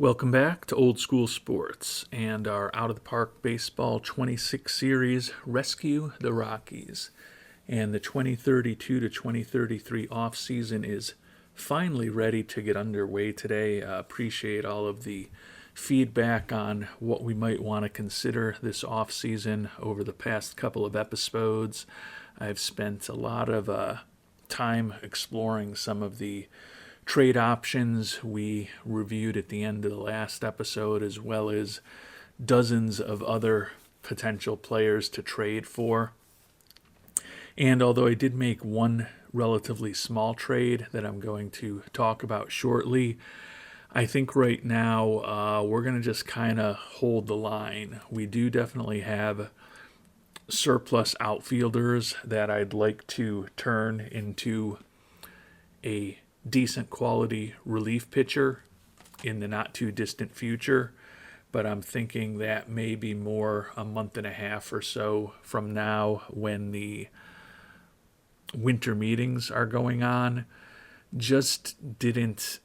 Welcome back to Old School Sports and our Out of the Park Baseball 26 series, Rescue the Rockies. And the 2032 to 2033 offseason is finally ready to get underway today. Appreciate all of the feedback on what we might want to consider this offseason over the past couple of episodes. I've spent a lot of time exploring some of the trade options we reviewed at the end of the last episode, as well as dozens of other potential players to trade for. And although I did make one relatively small trade that I'm going to talk about shortly, I think right now we're going to just kind of hold the line. We do definitely have surplus outfielders that I'd like to turn into a decent quality relief pitcher in the not too distant future, but I'm thinking that maybe more a month and a half or so from now when the winter meetings are going on. Just didn't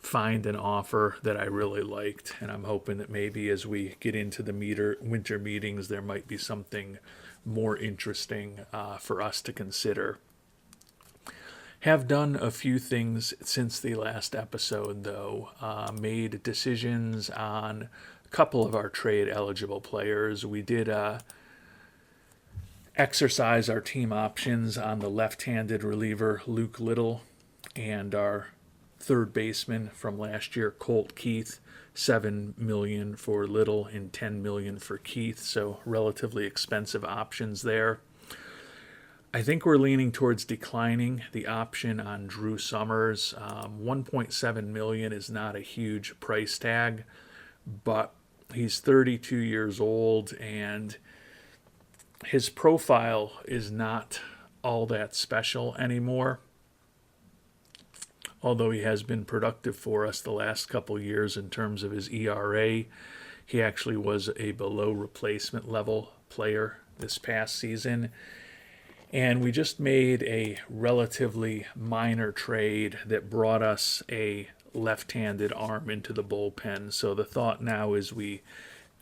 find an offer that I really liked, and I'm hoping that maybe as we get into the winter meetings there might be something more interesting for us to consider. Have done a few things since the last episode, though. Made decisions on a couple of our trade-eligible players. We did exercise our team options on the left-handed reliever Luke Little and our third baseman from last year, Colt Keith. $7 million for Little and $10 million for Keith, so relatively expensive options there. I think we're leaning towards declining the option on Drew Summers. $1.7 million is not a huge price tag, but he's 32 years old and his profile is not all that special anymore. Although he has been productive for us the last couple years in terms of his ERA, he actually was a below replacement level player this past season. And we just made a relatively minor trade that brought us a left-handed arm into the bullpen. So the thought now is we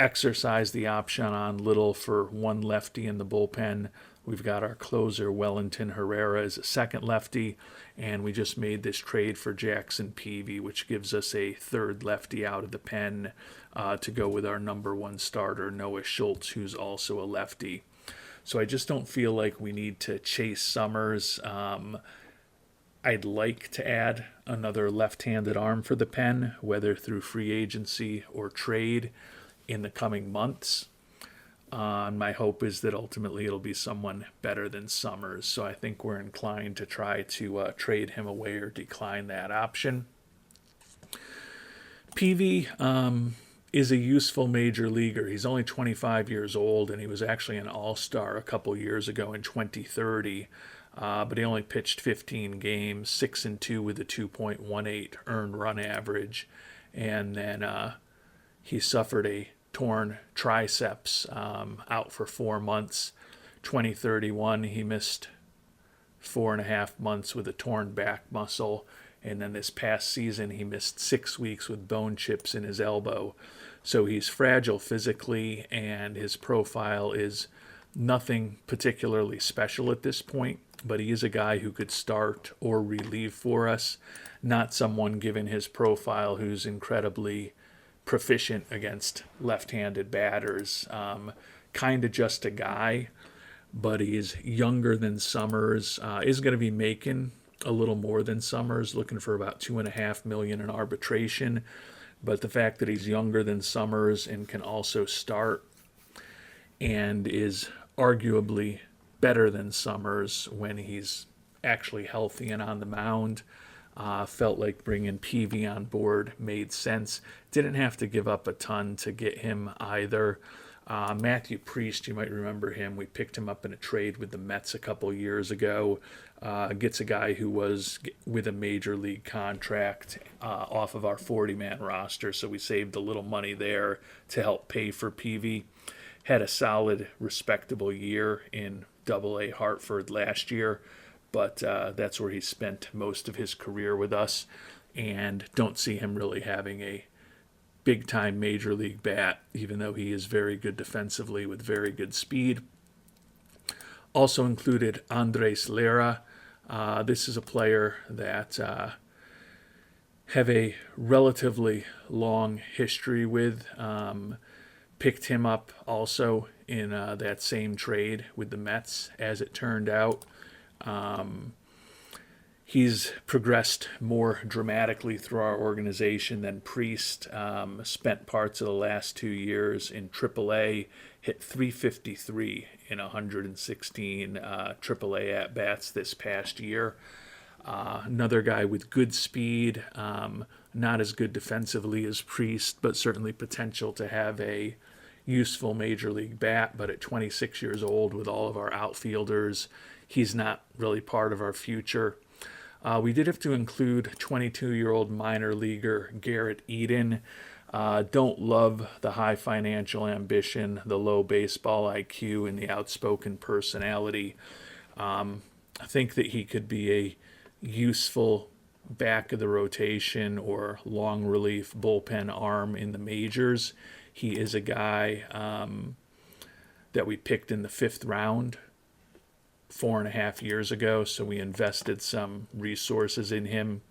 exercise the option on Little for one lefty in the bullpen. We've got our closer, Wellington Herrera, as a second lefty. And we just made this trade for Jackson Peavey, which gives us a third lefty out of the pen to go with our number one starter, Noah Schultz, who's also a lefty. So I just don't feel like we need to chase Summers. I'd like to add another left-handed arm for the pen, whether through free agency or trade in the coming months. My hope is that ultimately it'll be someone better than Summers. So I think we're inclined to try to trade him away or decline that option. Peavey is a useful major leaguer. He's only 25 years old, and he was actually an all-star a couple years ago in 2030. But he only pitched 15 games, 6-2 with a 2.18 earned run average. And then he suffered a torn triceps, out for 4 months. 2031, he missed 4.5 months with a torn back muscle. And then this past season, he missed 6 weeks with bone chips in his elbow. So he's fragile physically, and his profile is nothing particularly special at this point. But he is a guy who could start or relieve for us, not someone, given his profile, who's incredibly proficient against left-handed batters. Kind of just a guy, but he's younger than Summers. Is going to be making a little more than Summers, looking for about $2.5 million in arbitration. But the fact that he's younger than Summers and can also start and is arguably better than Summers when he's actually healthy and on the mound, felt like bringing Peavey on board made sense. Didn't have to give up a ton to get him either. Matthew Priest, you might remember him. We picked him up in a trade with the Mets a couple years ago. Gets a guy who was with a major league contract off of our 40-man roster, so we saved a little money there to help pay for Peavey. Had a solid, respectable year in Double-A Hartford last year, but that's where he spent most of his career with us, and don't see him really having a big-time major league bat, even though he is very good defensively with very good speed. Also included Andres Lara. This is a player that have a relatively long history with. Picked him up also in that same trade with the Mets, as it turned out. He's progressed more dramatically through our organization than Priest. Spent parts of the last 2 years in AAA, hit .353 in 116 AAA at-bats this past year. Another guy with good speed, not as good defensively as Priest, but certainly potential to have a useful major league bat. But at 26 years old, with all of our outfielders, he's not really part of our future. We did have to include 22-year-old minor leaguer Garrett Eden. Don't love the high financial ambition, the low baseball IQ, and the outspoken personality. I think that he could be a useful back of the rotation or long relief bullpen arm in the majors. He is a guy that we picked in the 5th round 4.5 years ago, so we invested some resources in him.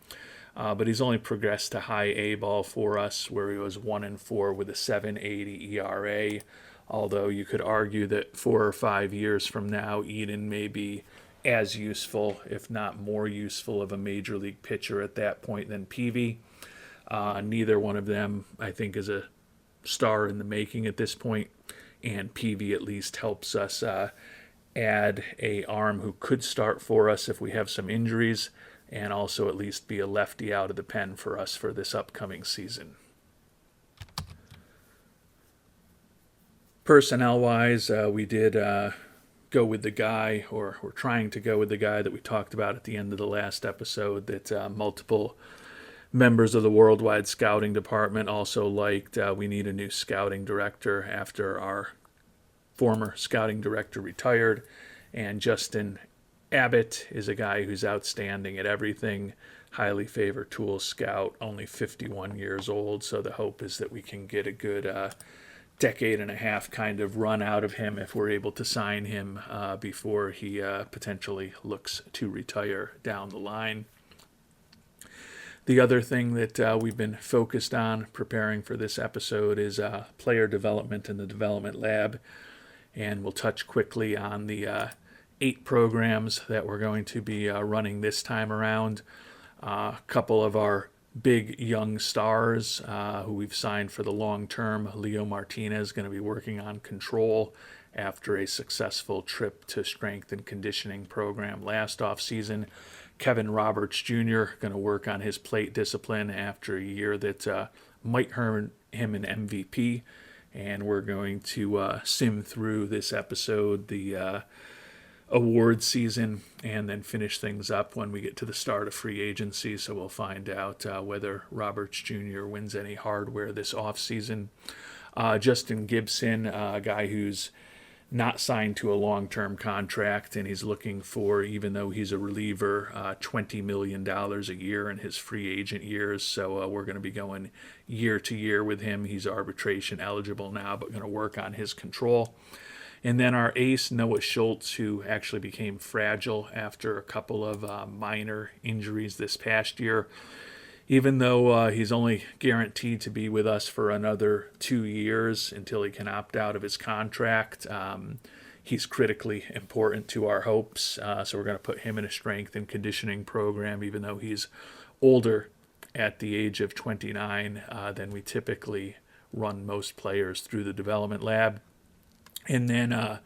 But he's only progressed to high A ball for us, where he was 1-4 with a 7.80 ERA. Although you could argue that 4 or 5 years from now, Eden may be as useful, if not more useful, of a major league pitcher at that point than Peavey. Neither one of them, I think, is a star in the making at this point, and Peavey at least helps us add a arm who could start for us if we have some injuries, and also at least be a lefty out of the pen for us for this upcoming season. Personnel-wise, we did go with the guy, or we're trying to go with the guy that we talked about at the end of the last episode, that multiple members of the worldwide scouting department also liked. We need a new scouting director after our former scouting director retired, and Justin Abbott is a guy who's outstanding at everything. Highly favored tool scout, only 51 years old, so the hope is that we can get a good decade and a half kind of run out of him if we're able to sign him before he potentially looks to retire down the line. The other thing that we've been focused on preparing for this episode is player development in the development lab. And we'll touch quickly on the 8 programs that we're going to be running this time around. A couple of our big young stars who we've signed for the long term. Leo Martinez is going to be working on control after a successful trip to strength and conditioning program last offseason. Kevin Roberts Jr. going to work on his plate discipline after a year that might earn him an MVP. And we're going to sim through this episode, the award season, and then finish things up when we get to the start of free agency. So we'll find out whether Roberts Jr. wins any hardware this offseason. Justin Gibson, a guy who's not signed to a long-term contract, and he's looking for, even though he's a reliever, $20 million a year in his free agent years. So we're going to be going year to year with him. He's arbitration eligible now, but going to work on his control. And then our ace, Noah Schultz, who actually became fragile after a couple of minor injuries this past year. Even though he's only guaranteed to be with us for another 2 years until he can opt out of his contract, he's critically important to our hopes. So we're going to put him in a strength and conditioning program, even though he's older at the age of 29 than we typically run most players through the development lab. And then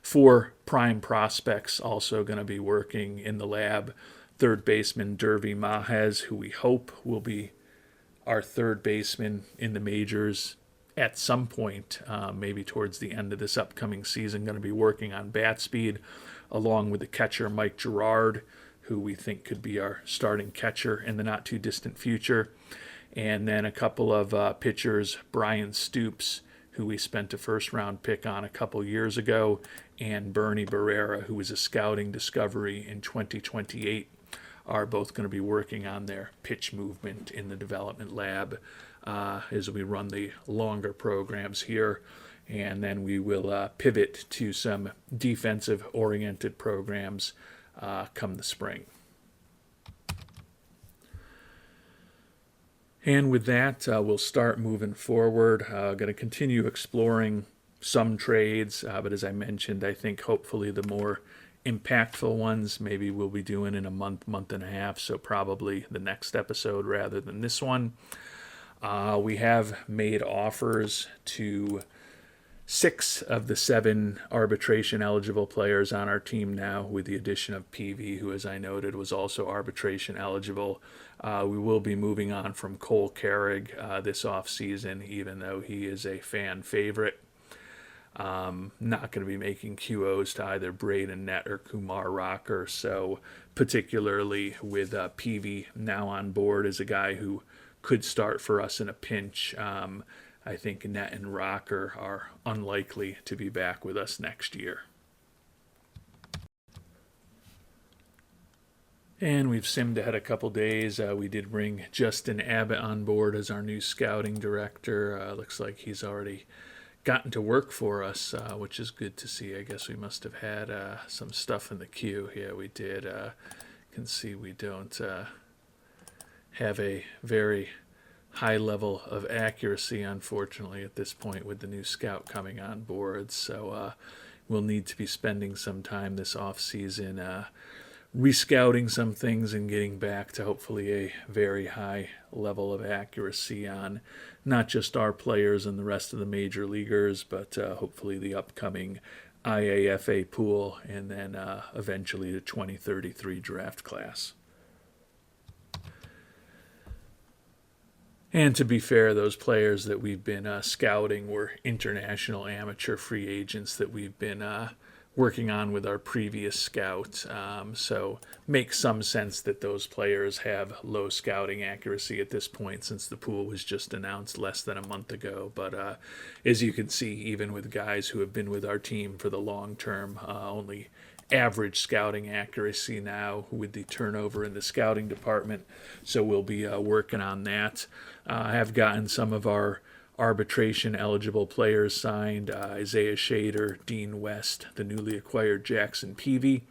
4 prime prospects also going to be working in the lab. Third baseman Derby Mahez, who we hope will be our third baseman in the majors at some point, maybe towards the end of this upcoming season, going to be working on bat speed, along with the catcher Mike Girard, who we think could be our starting catcher in the not-too-distant future. And then a couple of pitchers, Brian Stoops, who we spent a first-round pick on a couple years ago, and Bernie Barrera, who was a scouting discovery in 2028. are both going to be working on their pitch movement in the development lab as we run the longer programs here. And then we will pivot to some defensive-oriented programs come the spring. And with that, we'll start moving forward. Going to continue exploring some trades, but as I mentioned, I think hopefully the more impactful ones maybe we'll be doing in a month, month and a half, so probably the next episode rather than this one. We have made offers to 6 of the 7 arbitration eligible players on our team now, with the addition of Peavey, who, as I noted, was also arbitration eligible. We will be moving on from Cole Carrig this offseason, even though he is a fan favorite. Not going to be making QOs to either Braden Nett or Kumar Rocker, so particularly with Peavey now on board as a guy who could start for us in a pinch, I think Nett and Rocker are unlikely to be back with us next year. And we've simmed ahead a couple days. We did bring Justin Abbott on board as our new scouting director. Looks like he's already gotten to work for us, which is good to see. I guess we must have had some stuff in the queue. Yeah, we did. Can see we don't have a very high level of accuracy, unfortunately, at this point with the new scout coming on board. So we'll need to be spending some time this off-season rescouting some things and getting back to hopefully a very high level of accuracy on not just our players and the rest of the major leaguers, but hopefully the upcoming IAFA pool and then eventually the 2033 draft class. And to be fair, those players that we've been scouting were international amateur free agents that we've been working on with our previous scout. So makes some sense that those players have low scouting accuracy at this point, since the pool was just announced less than a month ago. But as you can see, even with guys who have been with our team for the long term, only average scouting accuracy now with the turnover in the scouting department. So we'll be working on that. I have gotten some of our arbitration eligible players signed: Isaiah Shader, Dean West, the newly acquired Jackson Peavey,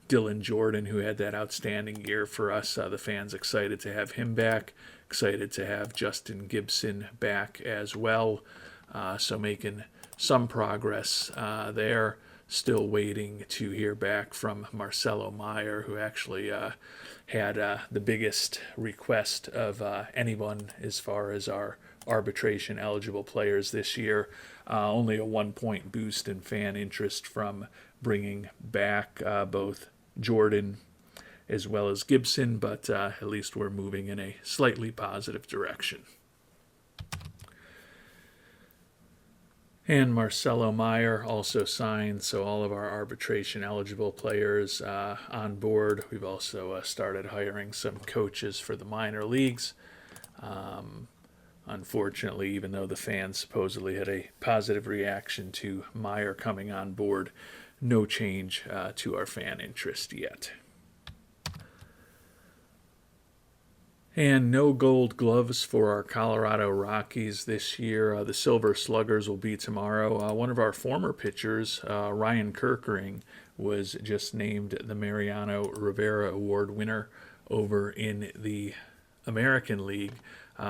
Dylan Jordan, who had that outstanding year for us. The fans excited to have him back. Excited to have Justin Gibson back as well. So making some progress there. Still waiting to hear back from Marcelo Meyer, who actually had the biggest request of anyone as far as our arbitration eligible players this year. Only a 1-point boost in fan interest from bringing back both Jordan as well as Gibson, but at least we're moving in a slightly positive direction. And Marcelo Meyer also signed, so all of our arbitration-eligible players on board. We've also started hiring some coaches for the minor leagues. Unfortunately, even though the fans supposedly had a positive reaction to Meyer coming on board, no change to our fan interest yet. And no Gold Gloves for our Colorado Rockies this year. The Silver Sluggers will be tomorrow. One of our former pitchers, Ryan Kerkering, was just named the Mariano Rivera Award winner over in the American League.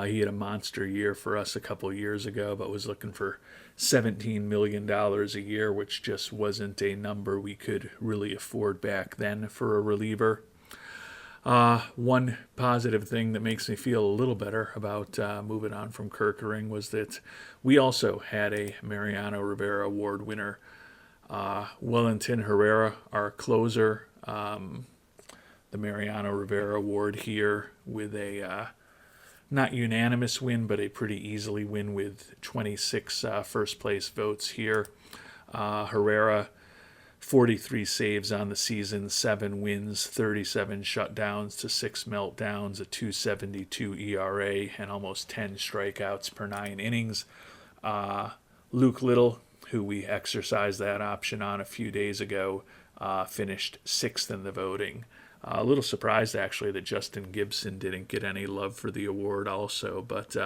He had a monster year for us a couple years ago, but was looking for $17 million a year, which just wasn't a number we could really afford back then for a reliever. One positive thing that makes me feel a little better about moving on from Kerkering was that we also had a Mariano Rivera Award winner, Wellington Herrera, our closer, the Mariano Rivera Award here with a not unanimous win, but a pretty easily win with 26 first place votes here. Herrera, 43 saves on the season, 7 wins, 37 shutdowns to 6 meltdowns, a 2.72 ERA, and almost 10 strikeouts per 9 innings. Luke Little, who we exercised that option on a few days ago, finished 6th in the voting. A little surprised, actually, that Justin Gibson didn't get any love for the award also. But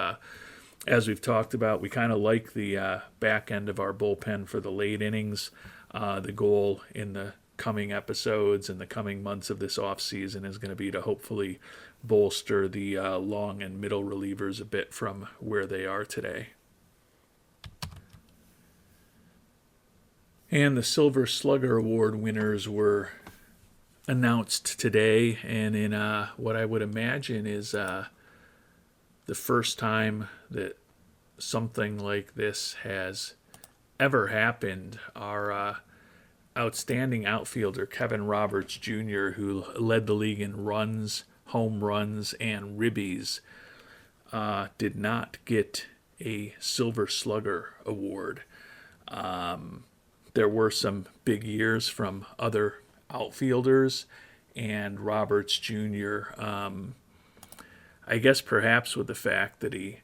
as we've talked about, we kind of like the back end of our bullpen for the late innings. The goal in the coming episodes and the coming months of this offseason is going to be to hopefully bolster the long and middle relievers a bit from where they are today. And the Silver Slugger Award winners were announced today, and in what I would imagine is the first time that something like this has ever happened. Our outstanding outfielder, Kevin Roberts Jr., who led the league in runs, home runs, and ribbies, did not get a Silver Slugger Award. There were some big years from other outfielders, and Roberts Jr., I guess perhaps with the fact that he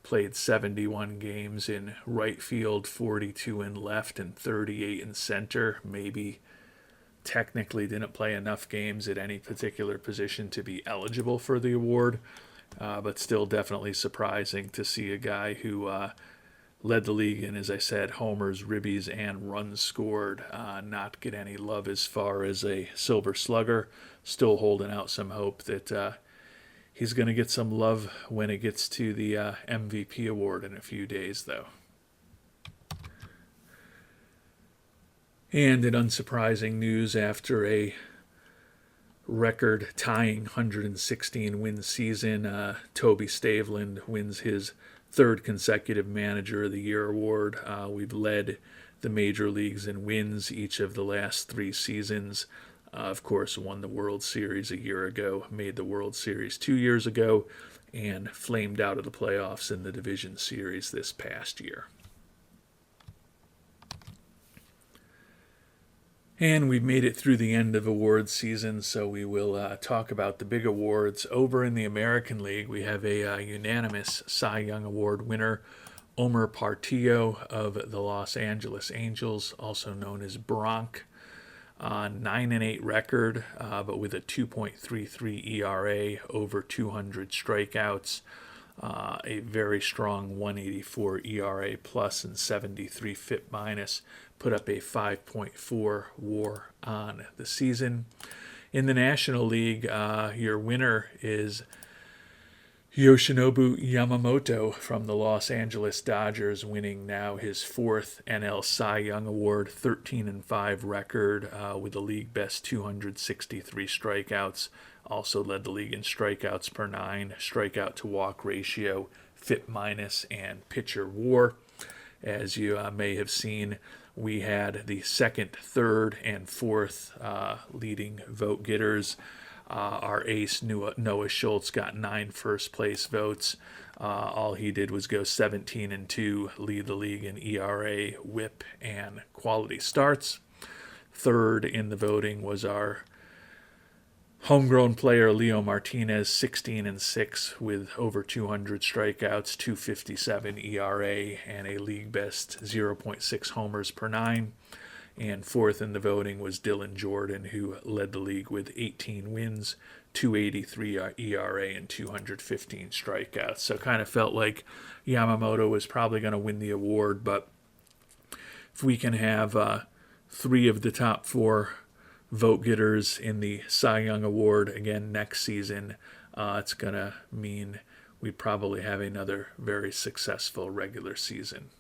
played 71 games in right field, 42 in left, and 38 in center, maybe technically didn't play enough games at any particular position to be eligible for the award, but still definitely surprising to see a guy who led the league in, as I said, homers, ribbies, and runs scored, not get any love as far as a Silver Slugger. Still holding out some hope that he's going to get some love when it gets to the MVP award in a few days, though. And in unsurprising news, after a record-tying 116-win season, Toby Staveland wins his third consecutive Manager of the Year award. We've led the major leagues in wins each of the last 3 seasons. Of course, won the World Series a year ago, made the World Series 2 years ago, and flamed out of the playoffs in the Division Series this past year. And we've made it through the end of awards season, so we will talk about the big awards. Over in the American League, we have a unanimous Cy Young Award winner, Omar Portillo of the Los Angeles Angels, also known as Bronc. 9-8 record, but with a 2.33 ERA, over 200 strikeouts, a very strong 184 ERA plus and 73 FIP minus, put up a 5.4 WAR on the season. In the National League, your winner is Yoshinobu Yamamoto from the Los Angeles Dodgers, winning now his 4th NL Cy Young Award, 13-5 record with a league best 263 strikeouts. Also led the league in strikeouts per 9, strikeout to walk ratio, FIP minus, and pitcher WAR. As you may have seen, we had the 2nd, 3rd, and 4th leading vote getters. Our ace, Noah Schultz, got 9 first-place votes. All he did was go 17-2, lead the league in ERA, WHIP, and quality starts. 3rd in the voting was our homegrown player, Leo Martinez, 16-6 with over 200 strikeouts, 257 ERA, and a league-best 0.6 homers per 9. And 4th in the voting was Dylan Jordan, who led the league with 18 wins, 283 ERA, and 215 strikeouts. So kind of felt like Yamamoto was probably going to win the award, but if we can have 3 of the top 4 vote getters in the Cy Young Award again next season, it's going to mean we probably have another very successful regular season.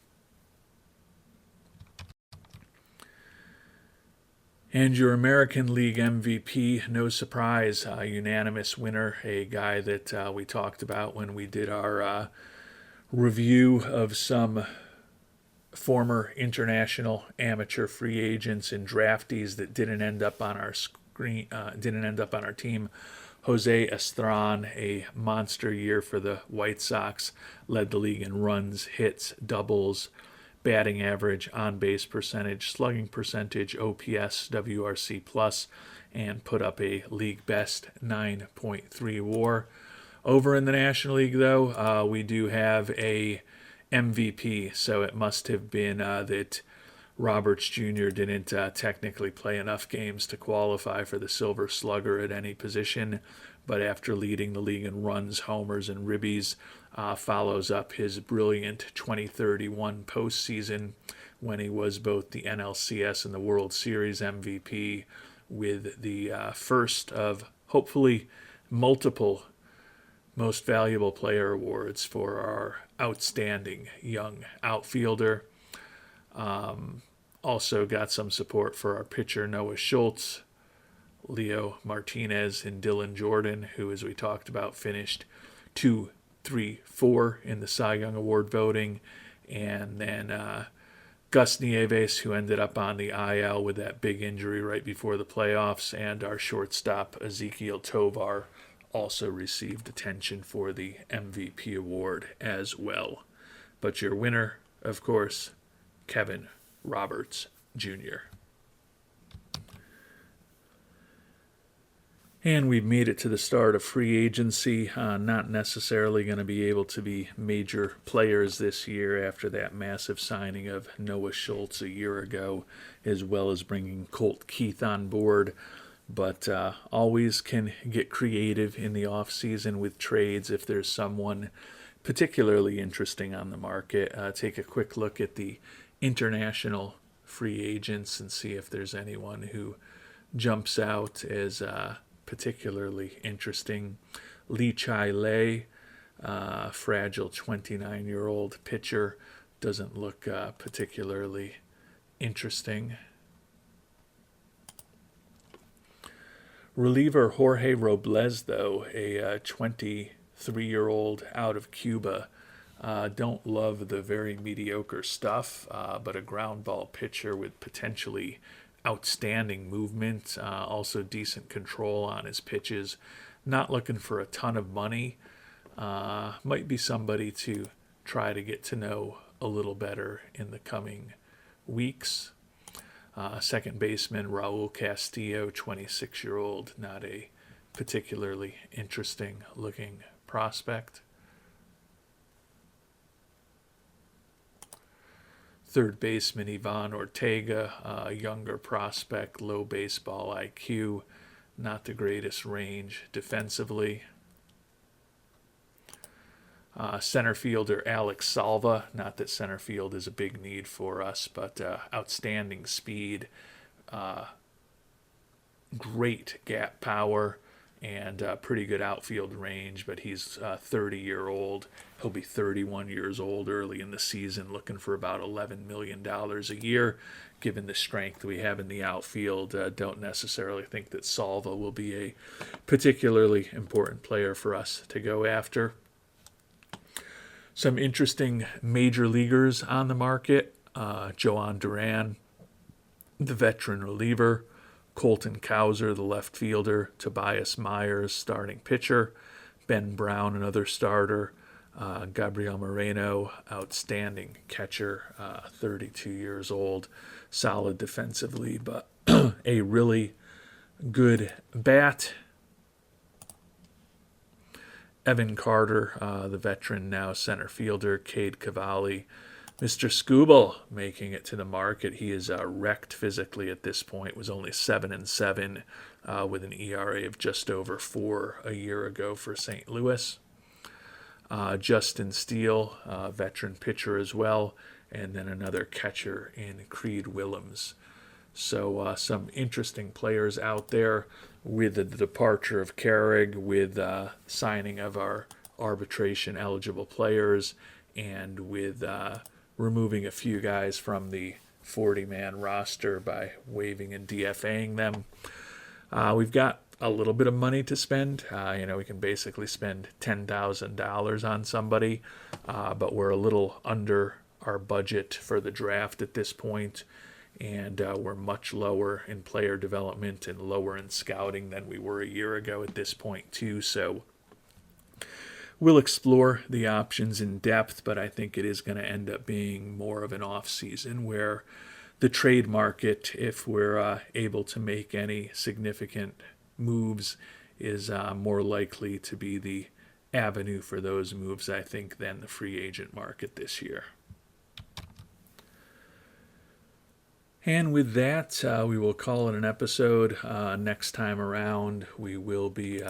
And your American League MVP, no surprise, unanimous winner, a guy that we talked about when we did our review of some former international amateur free agents and draftees that didn't end up on our team. Jose Estran, a monster year for the White Sox, led the league in runs, hits, doubles, batting average, on-base percentage, slugging percentage, OPS, WRC plus, and put up a league best 9.3 WAR. Over in the National League, though, we do have a MVP, so it must have been that Roberts Jr. didn't technically play enough games to qualify for the Silver Slugger at any position, but after leading the league in runs, homers, and ribbies, follows up his brilliant 2031 postseason when he was both the NLCS and the World Series MVP with the first of hopefully multiple Most Valuable Player awards for our outstanding young outfielder. Also got some support for our pitcher Noah Schultz, Leo Martinez, and Dylan Jordan, who, as we talked about, finished 2, 3, 4 in the Cy Young Award voting. And then Gus Nieves, who ended up on the IL with that big injury right before the playoffs, and our shortstop Ezekiel Tovar also received attention for the MVP award as well. But your winner, of course, Kevin Roberts Jr. And we've made it to the start of free agency. Not necessarily going to be able to be major players this year after that massive signing of Noah Schultz a year ago, as well as bringing Colt Keith on board. But always can get creative in the offseason with trades if there's someone particularly interesting on the market. Take a quick look at the international free agents and see if there's anyone who jumps out as particularly interesting. Lee Chai Lei, fragile 29-year-old pitcher, doesn't look particularly interesting. Reliever Jorge Robles, though, a 23-year-old out of Cuba. Don't love the very mediocre stuff, but a ground ball pitcher with potentially outstanding movement, also decent control on his pitches. Not looking for a ton of money. Might be somebody to try to get to know a little better in the coming weeks. Second baseman Raul Castillo, 26-year-old, not a particularly interesting looking prospect. Third baseman Ivan Ortega, a younger prospect, low baseball IQ, not the greatest range defensively. Center fielder Alex Salva, not that center field is a big need for us, but outstanding speed, great gap power, and pretty good outfield range, but he's 30-year-old. He'll be 31 years old early in the season, looking for about $11 million a year. Given the strength we have in the outfield, don't necessarily think that Salva will be a particularly important player for us to go after. Some interesting major leaguers on the market. Joan Duran, the veteran reliever. Colton Cowser, the left fielder. Tobias Myers, starting pitcher. Ben Brown, another starter. Gabriel Moreno, outstanding catcher, 32 years old. Solid defensively, but a really good bat. Evan Carter, the veteran now center fielder. Cade Cavalli. Mr. Scooble making it to the market. He is wrecked physically at this point. Was only 7-7 with an ERA of just over 4 a year ago for St. Louis. Justin Steele, veteran pitcher as well. And then another catcher in Creed Willems. So some interesting players out there with the departure of Carrig, with signing of our arbitration eligible players, and with removing a few guys from the 40-man roster by waiving and DFAing them. We've got a little bit of money to spend. We can basically spend $10,000 on somebody, but we're a little under our budget for the draft at this point. And we're much lower in player development and lower in scouting than we were a year ago at this point, too. So we'll explore the options in depth, but I think it is going to end up being more of an off-season where the trade market, if we're able to make any significant moves, is more likely to be the avenue for those moves, I think, than the free agent market this year. And with that, we will call it an episode. Next time around, we will be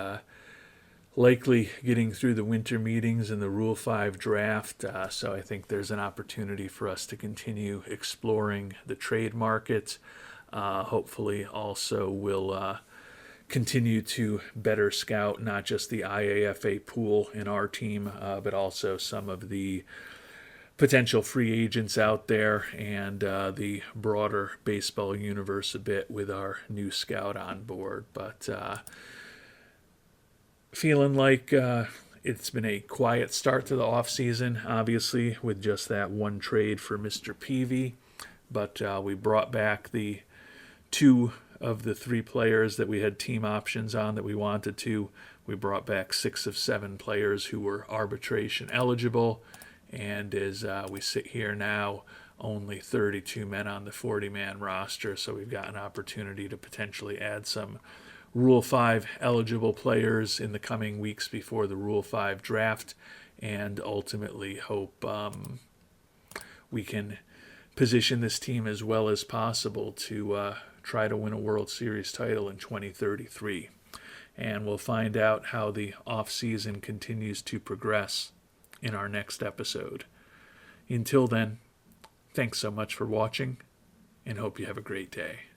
likely getting through the winter meetings and the Rule 5 draft. So I think there's an opportunity for us to continue exploring the trade market. Hopefully, also we'll continue to better scout not just the IAFA pool in our team, but also some of the potential free agents out there and the broader baseball universe a bit with our new scout on board. But feeling like it's been a quiet start to the offseason, obviously, with just that one trade for Mr. Peavey. But we brought back the 2 of the 3 players that we had team options on that we wanted to. We brought back 6 of 7 players who were arbitration eligible. And as we sit here now, only 32 men on the 40-man roster, so we've got an opportunity to potentially add some Rule 5 eligible players in the coming weeks before the Rule 5 draft, and ultimately hope we can position this team as well as possible to try to win a World Series title in 2033. And we'll find out how the off-season continues to progress in our next episode. Until then, thanks so much for watching, and hope you have a great day.